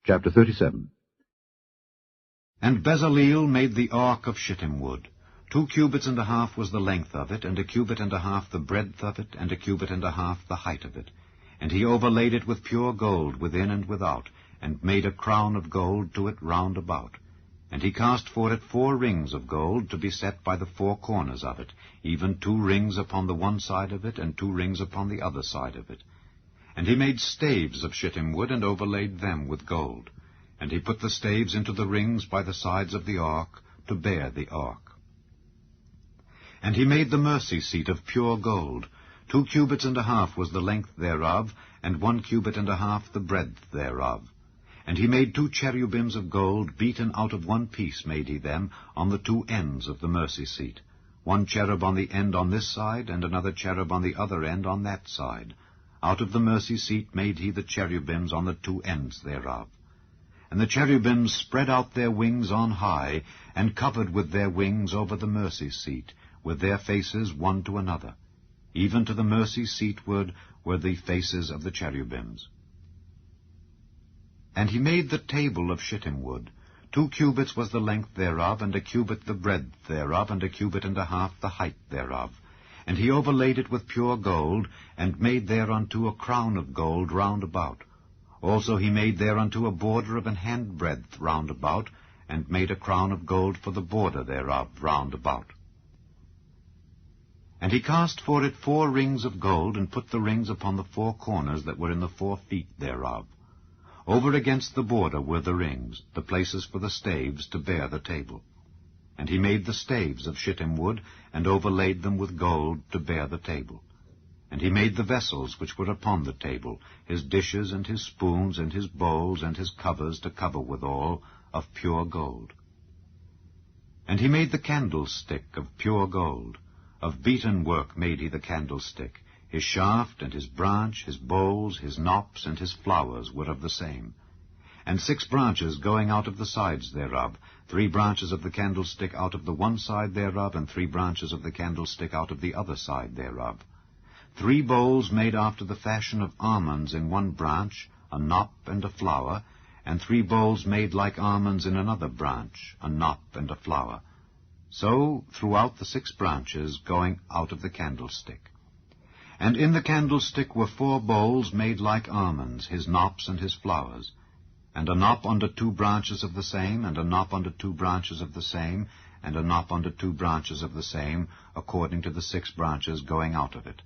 Chapter 37. And Bezaleel made the ark of shittim wood. 2 cubits and a half was the length of it, and 1 cubit and a half the breadth of it, and 1 cubit and a half the height of it. And he overlaid it with pure gold within and without, and made a crown of gold to it round about. And he cast for it 4 rings of gold to be set by the 4 corners of it, even 2 rings upon the one side of it, and 2 rings upon the other side of it. And he made staves of shittim wood, and overlaid them with gold. And he put the staves into the rings by the sides of the ark, to bear the ark. And he made the mercy seat of pure gold. 2 cubits and a half was the length thereof, and 1 cubit and a half the breadth thereof. And he made 2 cherubims of gold, beaten out of one piece made he them, on the 2 ends of the mercy seat. 1 cherub on the end on this side, and another cherub on the other end on that side. Out of the mercy seat made he the cherubims on the 2 ends thereof. And the cherubims spread out their wings on high, and covered with their wings over the mercy seat, with their faces one to another. Even to the mercy seatward were the faces of the cherubims. And he made the table of shittim wood. 2 cubits was the length thereof, and 1 cubit the breadth thereof, and 1 cubit and a half the height thereof. And he overlaid it with pure gold, and made thereunto a crown of gold round about. Also he made thereunto a border of an handbreadth round about, and made a crown of gold for the border thereof round about. And he cast for it 4 rings of gold, and put the rings upon the 4 corners that were in the 4 feet thereof. Over against the border were the rings, the places for the staves to bear the table. And he made the staves of shittim wood, and overlaid them with gold to bear the table. And he made the vessels which were upon the table, his dishes and his spoons and his bowls and his covers to cover withal, of pure gold. And he made the candlestick of pure gold. Of beaten work made he the candlestick. His shaft and his branch, his bowls, his knops, and his flowers were of the same. And 6 branches going out of the sides thereof, 3 branches of the candlestick out of the one side thereof, and 3 branches of the candlestick out of the other side thereof. 3 bowls made after the fashion of almonds in one branch, a knop and a flower, and 3 bowls made like almonds in another branch, a knop and a flower. So throughout the 6 branches going out of the candlestick. And in the candlestick were 4 bowls made like almonds, his knops and his flowers, and a knop under 2 branches of the same, and a knop under 2 branches of the same, and a knop under 2 branches of the same, according to the 6 branches going out of it.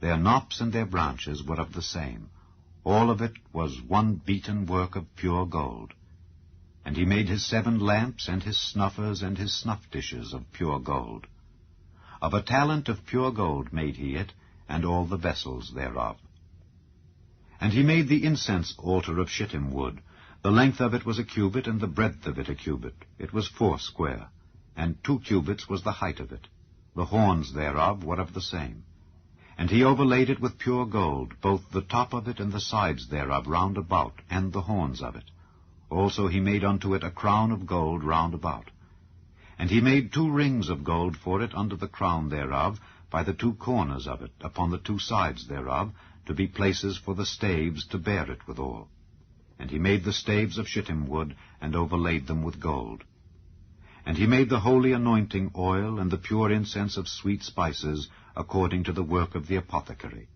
Their knops and their branches were of the same. All of it was one beaten work of pure gold. And he made his 7 lamps, and his snuffers, and his snuff dishes of pure gold. Of a talent of pure gold made he it, and all the vessels thereof. And he made the incense altar of shittim wood. The length of it was 1 cubit, and the breadth of it 1 cubit. It was 4 square, and 2 cubits was the height of it. The horns thereof were of the same. And he overlaid it with pure gold, both the top of it and the sides thereof round about, and the horns of it. Also he made unto it a crown of gold round about. And he made 2 rings of gold for it under the crown thereof, by the 2 corners of it, upon the 2 sides thereof, to be places for the staves to bear it withal. And he made the staves of shittim wood, and overlaid them with gold. And he made the holy anointing oil, and the pure incense of sweet spices, according to the work of the apothecary.